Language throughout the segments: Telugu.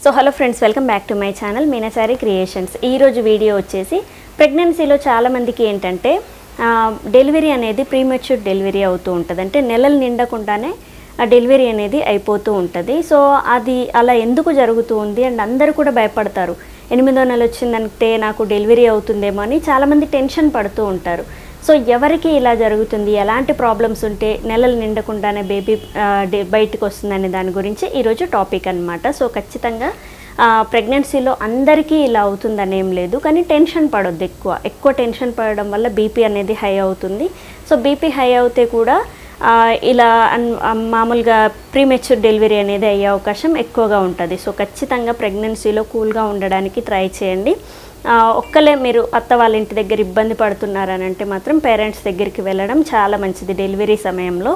So hello friends, welcome back to my channel Meenachari creations. ఈరోజు వీడియో వచ్చేసి ప్రెగ్నెన్సీలో చాలామందికి ఏంటంటే డెలివరీ అనేది ప్రీమెచ్యూర్ డెలివరీ అవుతూ ఉంటుంది. అంటే నెలలు నిండకుండానే డెలివరీ అనేది అయిపోతూ ఉంటుంది. సో అది అలా ఎందుకు జరుగుతూ ఉంది అండ్ అందరూ కూడా భయపడతారు. 8వ నెల వచ్చిందంటే నాకు డెలివరీ అవుతుందేమో అని చాలామంది టెన్షన్ పడుతూ ఉంటారు. సో ఎవరికి ఇలా జరుగుతుంది, ఎలాంటి ప్రాబ్లమ్స్ ఉంటే నెలలు నిండకుండానే బేబీ బయటకు వస్తుందనే దాని గురించి ఈరోజు టాపిక్ అనమాట. సో ఖచ్చితంగా ప్రెగ్నెన్సీలో అందరికీ ఇలా అవుతుందని ఏం లేదు, కానీ టెన్షన్ పడొద్దు. ఎక్కువ టెన్షన్ పడడం వల్ల బీపీ అనేది హై అవుతుంది. సో బీపీ హై అవుతే కూడా ఇలా మామూలుగా ప్రీమెచ్యూర్ డెలివరీ అనేది అయ్యే అవకాశం ఎక్కువగా ఉంటుంది. సో ఖచ్చితంగా ప్రెగ్నెన్సీలో కూల్గా ఉండడానికి ట్రై చేయండి. ఒక్కలే మీరు అత్త వాళ్ళ ఇంటి దగ్గర ఇబ్బంది పడుతున్నారని అంటే మాత్రం పేరెంట్స్ దగ్గరికి వెళ్ళడం చాలా మంచిది. డెలివరీ సమయంలో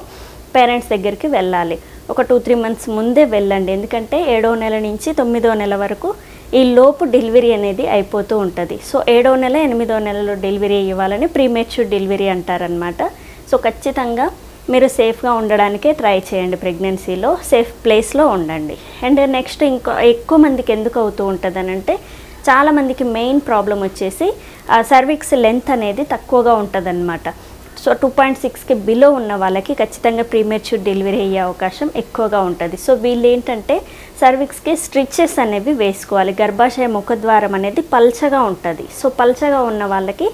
పేరెంట్స్ దగ్గరికి వెళ్ళాలి. ఒక 2-3 మంత్స్ ముందే వెళ్ళండి. ఎందుకంటే 7వ నెల నుంచి 9వ నెల వరకు ఈ లోపు డెలివరీ అనేది అయిపోతూ ఉంటుంది. సో 7వ నెల 8వ నెలలో డెలివరీ ఇవ్వాలని ప్రీమెచ్యూర్ డెలివరీ అంటారనమాట. సో ఖచ్చితంగా మీరు సేఫ్గా ఉండడానికే ట్రై చేయండి. ప్రెగ్నెన్సీలో సేఫ్ ప్లేస్లో ఉండండి. అండ్ నెక్స్ట్ ఇంకో ఎక్కువ మందికి ఎందుకు అవుతూ ఉంటుంది అని అంటే, చాలామందికి మెయిన్ ప్రాబ్లం వచ్చేసి సర్విక్స్ లెంత్ అనేది తక్కువగా ఉంటుంది అనమాట. సో 2.6కి బిలో ఉన్న వాళ్ళకి ఖచ్చితంగా ప్రీమెచ్యూర్ డెలివరీ అయ్యే అవకాశం ఎక్కువగా ఉంటుంది. సో వీళ్ళు ఏంటంటే సర్విక్స్కి స్టిచెస్ అనేవి వేసుకోవాలి. గర్భాశయ ముఖద్వారం అనేది పల్చగా ఉంటుంది. సో పల్చగా ఉన్న వాళ్ళకి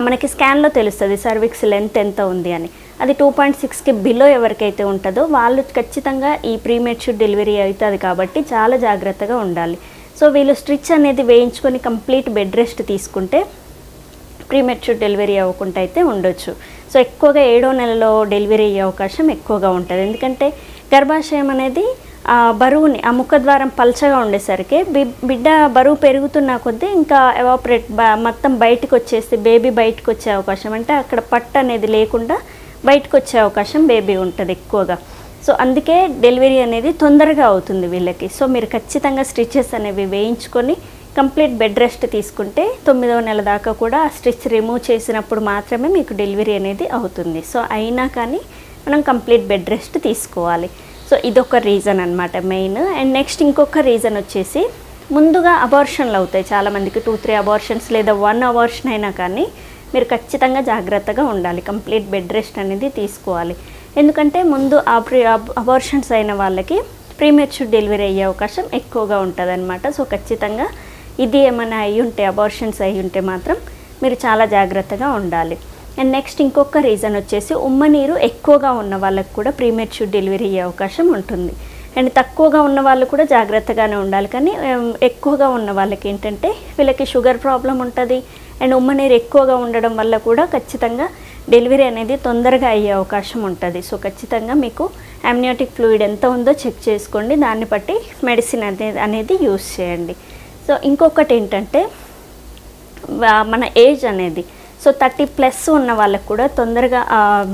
మనకి స్కాన్లో తెలుస్తుంది సర్విక్స్ లెంత్ ఎంత ఉంది అని. అది 2.6కి బిలో ఎవరికైతే ఉంటుందో వాళ్ళు ఖచ్చితంగా ఈ ప్రీమెచ్యూర్ డెలివరీ అవుతుంది. కాబట్టి చాలా జాగ్రత్తగా ఉండాలి. సో వీళ్ళు స్టిచ్ అనేది వేయించుకొని కంప్లీట్ బెడ్ రెస్ట్ తీసుకుంటే ప్రీమెచ్యూర్ డెలివరీ అవ్వకుండా అయితే ఉండొచ్చు. సో ఎక్కువగా 7వ నెలలో డెలివరీ అయ్యే అవకాశం ఎక్కువగా ఉంటుంది. ఎందుకంటే గర్భాశయం అనేది బరువుని ముఖద్వారం పల్చగా ఉండేసరికి బిడ్డ బరువు పెరుగుతున్న కొద్దీ ఇంకా ఎవాపరేట్ మొత్తం బయటకు వచ్చేసి బేబీ బయటకు వచ్చే అవకాశం, అంటే అక్కడ పట్టు అనేది లేకుండా బయటకు వచ్చే అవకాశం బేబీ ఉంటుంది ఎక్కువగా. సో అందుకే డెలివరీ అనేది తొందరగా అవుతుంది వీళ్ళకి. సో మీరు ఖచ్చితంగా స్టిచెస్ అనేవి వేయించుకొని కంప్లీట్ బెడ్ రెస్ట్ తీసుకుంటే 9వ నెల దాకా కూడా ఆ స్టిచ్ రిమూవ్ చేసినప్పుడు మాత్రమే మీకు డెలివరీ అనేది అవుతుంది. సో అయినా కానీ మనం కంప్లీట్ బెడ్ రెస్ట్ తీసుకోవాలి. సో ఇదొక రీజన్ అనమాట మెయిన్. అండ్ నెక్స్ట్ ఇంకొక రీజన్ వచ్చేసి ముందుగా అబార్షన్లు అవుతాయి చాలామందికి. 2-3 అబార్షన్స్ లేదా 1 అబార్షన్ అయినా కానీ మీరు ఖచ్చితంగా జాగ్రత్తగా ఉండాలి. కంప్లీట్ బెడ్ రెస్ట్ అనేది తీసుకోవాలి. ఎందుకంటే ముందు అబార్షన్స్ అయిన వాళ్ళకి ప్రీమెచ్యూర్ డెలివరీ అయ్యే అవకాశం ఎక్కువగా ఉంటుంది అనమాట. సో ఖచ్చితంగా ఇది ఏమైనా అయ్యి ఉంటే, అబార్షన్స్ అయ్యి ఉంటే మాత్రం మీరు చాలా జాగ్రత్తగా ఉండాలి. అండ్ నెక్స్ట్ ఇంకొక రీజన్ వచ్చేసి ఉమ్మనీరు ఎక్కువగా ఉన్న వాళ్ళకి కూడా ప్రీమెచ్యూర్ డెలివరీ అయ్యే అవకాశం ఉంటుంది. అండ్ తక్కువగా ఉన్న వాళ్ళు కూడా జాగ్రత్తగానే ఉండాలి. కానీ ఎక్కువగా ఉన్న వాళ్ళకి ఏంటంటే వీళ్ళకి షుగర్ ప్రాబ్లం ఉంటుంది. అండ్ ఉమ్మనీరు ఎక్కువగా ఉండడం వల్ల కూడా ఖచ్చితంగా డెలివరీ అనేది తొందరగా అయ్యే అవకాశం ఉంటుంది. సో ఖచ్చితంగా మీకు అమ్నియోటిక్ ఫ్లూయిడ్ ఎంత ఉందో చెక్ చేసుకోండి. దాన్ని బట్టి మెడిసిన్ అనేది యూస్ చేయండి. సో ఇంకొకటి ఏంటంటే మన ఏజ్ అనేది, సో 30+ ఉన్న వాళ్ళకు కూడా తొందరగా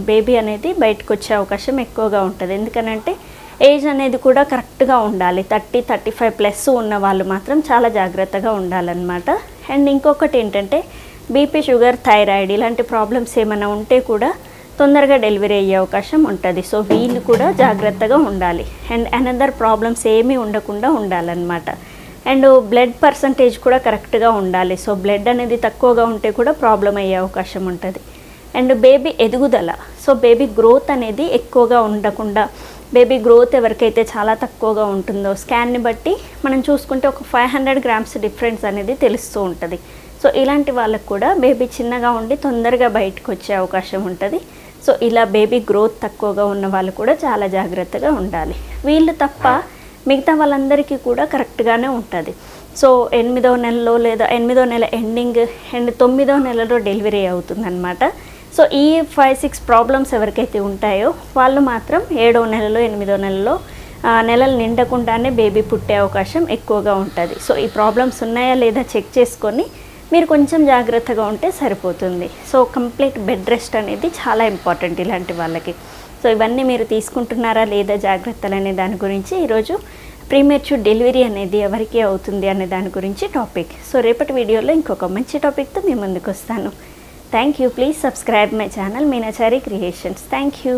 బేబీ అనేది బయటకు వచ్చే అవకాశం ఎక్కువగా ఉంటుంది. ఎందుకనంటే ఏజ్ అనేది కూడా కరెక్ట్గా ఉండాలి. 30-35+ ఉన్న వాళ్ళు మాత్రం చాలా జాగ్రత్తగా ఉండాలన్నమాట. అండ్ ఇంకొకటి ఏంటంటే బీపీ, షుగర్, థైరాయిడ్ ఇలాంటి ప్రాబ్లమ్స్ ఏమైనా ఉంటే కూడా తొందరగా డెలివరీ అయ్యే అవకాశం ఉంటుంది. సో వీళ్ళు కూడా జాగ్రత్తగా ఉండాలి. అండ్ అనదర్ ప్రాబ్లమ్స్ ఏమీ ఉండకుండా ఉండాలన్నమాట. అండ్ బ్లడ్ పర్సంటేజ్ కూడా కరెక్ట్గా ఉండాలి. సో బ్లడ్ అనేది తక్కువగా ఉంటే కూడా ప్రాబ్లం అయ్యే అవకాశం ఉంటుంది. అండ్ బేబీ ఎదుగుదల, సో బేబీ గ్రోత్ అనేది ఎక్కువగా ఉండకుండా, బేబీ గ్రోత్ ఎవరికైతే చాలా తక్కువగా ఉంటుందో స్కాన్ని బట్టి మనం చూసుకుంటే ఒక 500 గ్రామ్స్ డిఫరెన్స్ అనేది తెలుస్తూ ఉంటుంది. సో ఇలాంటి వాళ్ళకు కూడా బేబీ చిన్నగా ఉండి తొందరగా బయటకు వచ్చే అవకాశం ఉంటుంది. సో ఇలా బేబీ గ్రోత్ తక్కువగా ఉన్న వాళ్ళు కూడా చాలా జాగ్రత్తగా ఉండాలి. వీళ్ళు తప్ప మిగతా వాళ్ళందరికీ కూడా కరెక్ట్గానే ఉంటుంది. సో 8వ నెలలో లేదా 8వ నెల ఎండింగ్ అండ్ 9వ నెలలో డెలివరీ అవుతుందన్నమాట. సో ఈ 5-6 ప్రాబ్లమ్స్ ఎవరికైతే ఉంటాయో వాళ్ళు మాత్రం 7వ నెలలో 8వ నెలలో నెలలు నిండకుండానే బేబీ పుట్టే అవకాశం ఎక్కువగా ఉంటుంది. సో ఈ ప్రాబ్లమ్స్ ఉన్నాయా లేదా చెక్ చేసుకొని మీరు కొంచెం జాగ్రత్తగా ఉంటే సరిపోతుంది. సో కంప్లీట్ బెడ్ రెస్ట్ అనేది చాలా ఇంపార్టెంట్ ఇలాంటి వాళ్ళకి. సో ఇవన్నీ మీరు తీసుకుంటున్నారా లేదా జాగ్రత్తలు అనే దాని గురించి ఈరోజు ప్రీమెచ్యూర్ డెలివరీ అనేది ఎవరికి అవుతుంది అనే దాని గురించి టాపిక్. సో రేపటి వీడియోలో ఇంకొక మంచి టాపిక్తో మీ ముందుకు వస్తాను. Thank you. Please subscribe my channel Meenachari creations. Thank you.